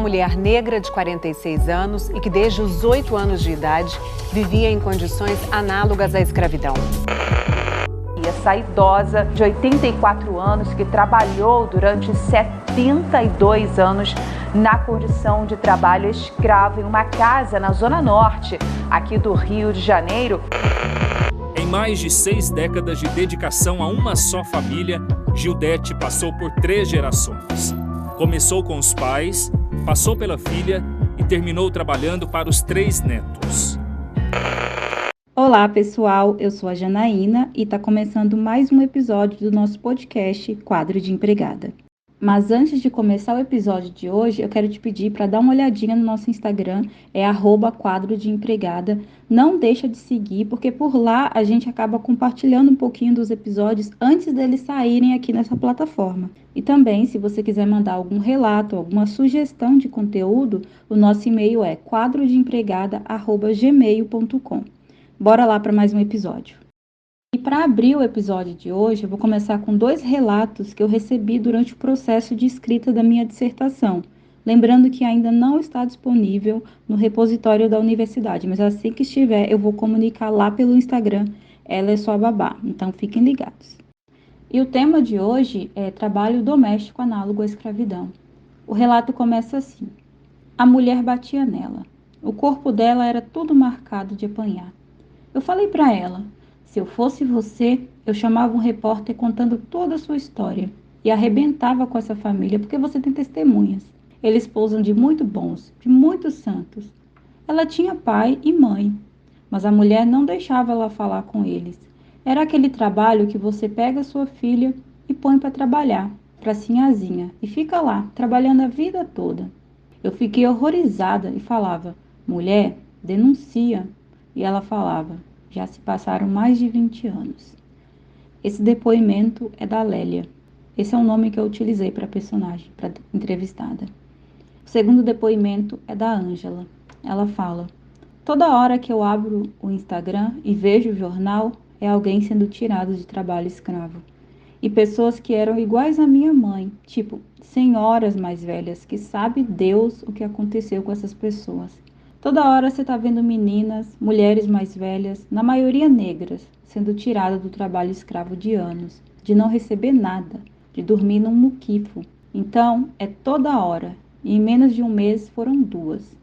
mulher negra de 46 anos e que desde os 8 anos de idade vivia em condições análogas à escravidão. Essa idosa de 84 anos que trabalhou durante 72 anos na condição de trabalho escravo em uma casa na Zona Norte, aqui do Rio de Janeiro. Em mais de 6 décadas de dedicação a uma só família, Gildete passou por 3 gerações. Começou com os pais, passou pela filha e terminou trabalhando para os 3 netos. Olá pessoal, eu sou a Janaína e está começando mais um episódio do nosso podcast Quadro de Empregada. Mas antes de começar o episódio de hoje, eu quero te pedir para dar uma olhadinha no nosso Instagram, é @quadrodeempregada. Não deixa de seguir, porque por lá a gente acaba compartilhando um pouquinho dos episódios antes deles saírem aqui nessa plataforma. E também, se você quiser mandar algum relato, alguma sugestão de conteúdo, o nosso e-mail é quadrodeempregada@gmail.com. Bora lá para mais um episódio. E para abrir o episódio de hoje, eu vou começar com 2 relatos que eu recebi durante o processo de escrita da minha dissertação. Lembrando que ainda não está disponível no repositório da universidade, mas assim que estiver, eu vou comunicar lá pelo Instagram. Ela é só babá, então fiquem ligados. E o tema de hoje é trabalho doméstico análogo à escravidão. O relato começa assim. A mulher batia nela. O corpo dela era todo marcado de apanhar. Eu falei para ela, se eu fosse você, eu chamava um repórter contando toda a sua história e arrebentava com essa família, porque você tem testemunhas. Eles pousam de muito bons, de muito santos. Ela tinha pai e mãe, mas a mulher não deixava ela falar com eles. Era aquele trabalho que você pega sua filha e põe para trabalhar, para sinhazinha, e fica lá, trabalhando a vida toda. Eu fiquei horrorizada e falava, mulher, denuncia. E ela falava, já se passaram mais de 20 anos. Esse depoimento é da Lélia. Esse é o nome que eu utilizei para a personagem, para a entrevistada. O segundo depoimento é da Ângela. Ela fala, toda hora que eu abro o Instagram e vejo o jornal, é alguém sendo tirado de trabalho escravo. E pessoas que eram iguais à minha mãe, tipo, senhoras mais velhas, que sabe Deus o que aconteceu com essas pessoas. Toda hora você está vendo meninas, mulheres mais velhas, na maioria negras, sendo tiradas do trabalho escravo de anos, de não receber nada, de dormir num muquifo. Então, é toda hora, e em menos de um mês foram 2.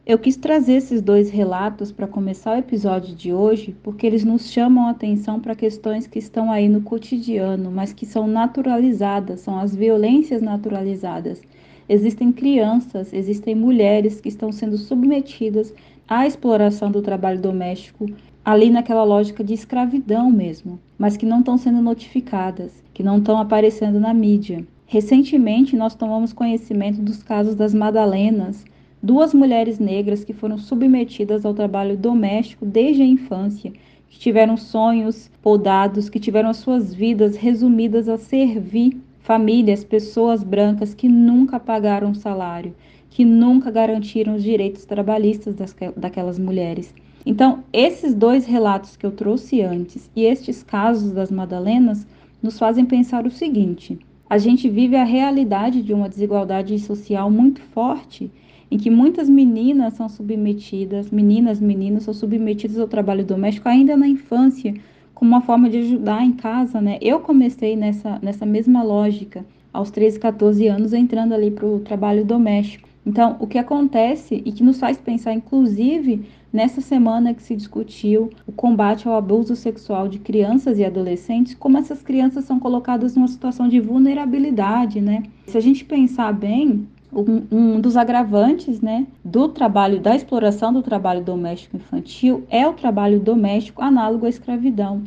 Eu quis trazer esses 2 relatos para começar o episódio de hoje, porque eles nos chamam a atenção para questões que estão aí no cotidiano, mas que são naturalizadas, são as violências naturalizadas. Existem crianças, existem mulheres que estão sendo submetidas à exploração do trabalho doméstico, ali naquela lógica de escravidão mesmo, mas que não estão sendo notificadas, que não estão aparecendo na mídia. Recentemente, nós tomamos conhecimento dos casos das Madalenas, 2 mulheres negras que foram submetidas ao trabalho doméstico desde a infância, que tiveram sonhos podados, que tiveram as suas vidas resumidas a servir famílias, pessoas brancas que nunca pagaram salário, que nunca garantiram os direitos trabalhistas daquelas mulheres. Então, esses 2 relatos que eu trouxe antes e estes casos das Madalenas nos fazem pensar o seguinte, a gente vive a realidade de uma desigualdade social muito forte, em que muitas meninas são submetidas, meninos são submetidos ao trabalho doméstico ainda na infância, como uma forma de ajudar em casa, né? Eu comecei nessa mesma lógica, aos 13, 14 anos, entrando ali para o trabalho doméstico. Então, o que acontece e que nos faz pensar, inclusive, nessa semana que se discutiu o combate ao abuso sexual de crianças e adolescentes, como essas crianças são colocadas numa situação de vulnerabilidade, né? Se a gente pensar bem, um dos agravantes, né, do trabalho, da exploração do trabalho doméstico infantil é o trabalho doméstico análogo à escravidão.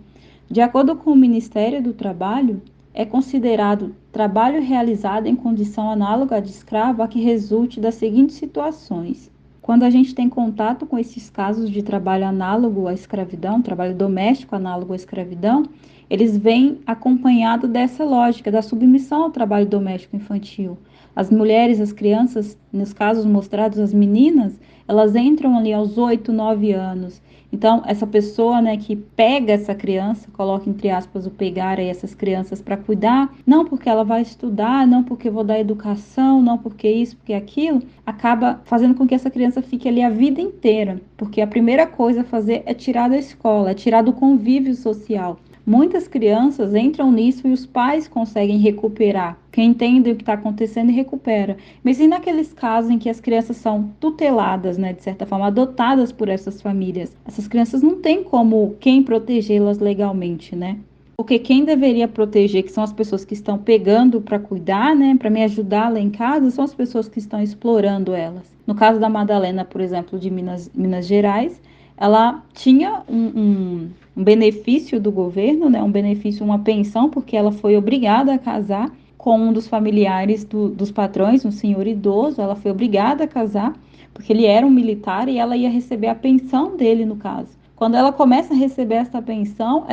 De acordo com o Ministério do Trabalho, é considerado trabalho realizado em condição análoga à de escravo a que resulte das seguintes situações. Quando a gente tem contato com esses casos de trabalho análogo à escravidão, trabalho doméstico análogo à escravidão, eles vêm acompanhado dessa lógica da submissão ao trabalho doméstico infantil. As mulheres, as crianças, nos casos mostrados, as meninas, elas entram ali aos 8, 9 anos Então, essa pessoa, né, que pega essa criança, coloca entre aspas o pegar aí essas crianças para cuidar, não porque ela vai estudar, não porque vou dar educação, não porque isso, porque aquilo, acaba fazendo com que essa criança fique ali a vida inteira, porque a primeira coisa a fazer é tirar da escola, é tirar do convívio social. Muitas crianças entram nisso e os pais conseguem recuperar. Quem entende o que está acontecendo e recupera. Mas e naqueles casos em que as crianças são tuteladas, né, de certa forma, adotadas por essas famílias? Essas crianças não têm como quem protegê-las legalmente, né? Porque quem deveria proteger, que são as pessoas que estão pegando para cuidar, né, para me ajudar lá em casa, são as pessoas que estão explorando elas. No caso da Madalena, por exemplo, de Minas Gerais, ela tinha um benefício do governo, né, um benefício, uma pensão, porque ela foi obrigada a casar com um dos familiares dos patrões, um senhor idoso. Ela foi obrigada a casar, porque ele era um militar e ela ia receber a pensão dele, no caso. Quando ela começa a receber essa pensão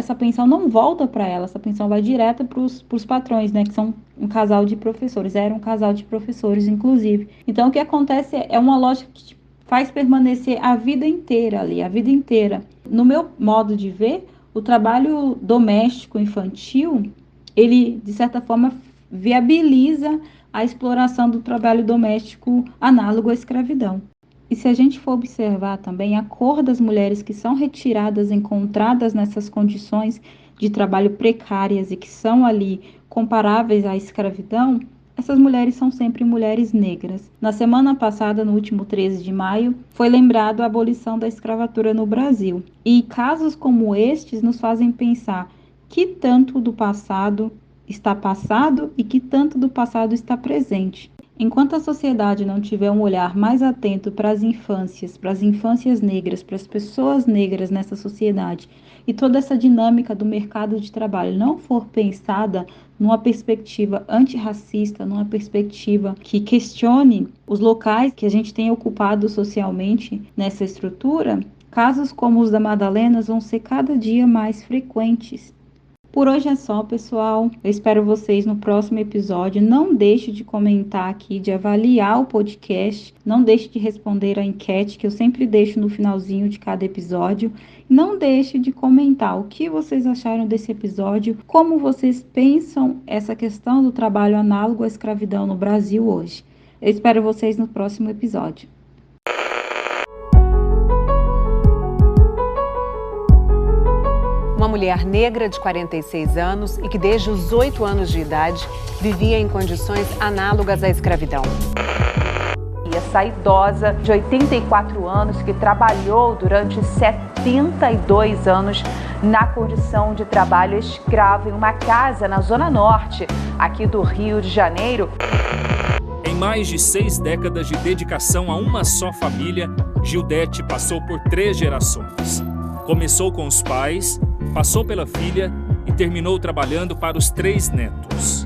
não volta para ela, essa pensão vai direto para os patrões, né, que são um casal de professores, era um casal de professores, inclusive. Então, o que acontece é uma lógica que faz permanecer a vida inteira ali, a vida inteira. No meu modo de ver, o trabalho doméstico infantil, ele, de certa forma, viabiliza a exploração do trabalho doméstico análogo à escravidão. E se a gente for observar também a cor das mulheres que são retiradas, encontradas nessas condições de trabalho precárias e que são ali comparáveis à escravidão, essas mulheres são sempre mulheres negras. Na semana passada, no último 13 de maio, foi lembrado a abolição da escravatura no Brasil. E casos como estes nos fazem pensar que tanto do passado está passado e que tanto do passado está presente. Enquanto a sociedade não tiver um olhar mais atento para as infâncias negras, para as pessoas negras nessa sociedade, e toda essa dinâmica do mercado de trabalho não for pensada numa perspectiva antirracista, numa perspectiva que questione os locais que a gente tem ocupado socialmente nessa estrutura, casos como os da Madalena vão ser cada dia mais frequentes. Por hoje é só, pessoal. Eu espero vocês no próximo episódio. Não deixe de comentar aqui, de avaliar o podcast. Não deixe de responder a enquete que eu sempre deixo no finalzinho de cada episódio. Não deixe de comentar o que vocês acharam desse episódio, como vocês pensam essa questão do trabalho análogo à escravidão no Brasil hoje. Eu espero vocês no próximo episódio. Uma mulher negra de 46 anos e que desde os 8 anos de idade vivia em condições análogas à escravidão. Essa idosa de 84 anos que trabalhou durante 72 anos na condição de trabalho escravo em uma casa na Zona Norte, aqui do Rio de Janeiro. Em mais de 6 décadas de dedicação a uma só família, Gildete passou por 3 gerações. Começou com os pais, passou pela filha e terminou trabalhando para os 3 netos.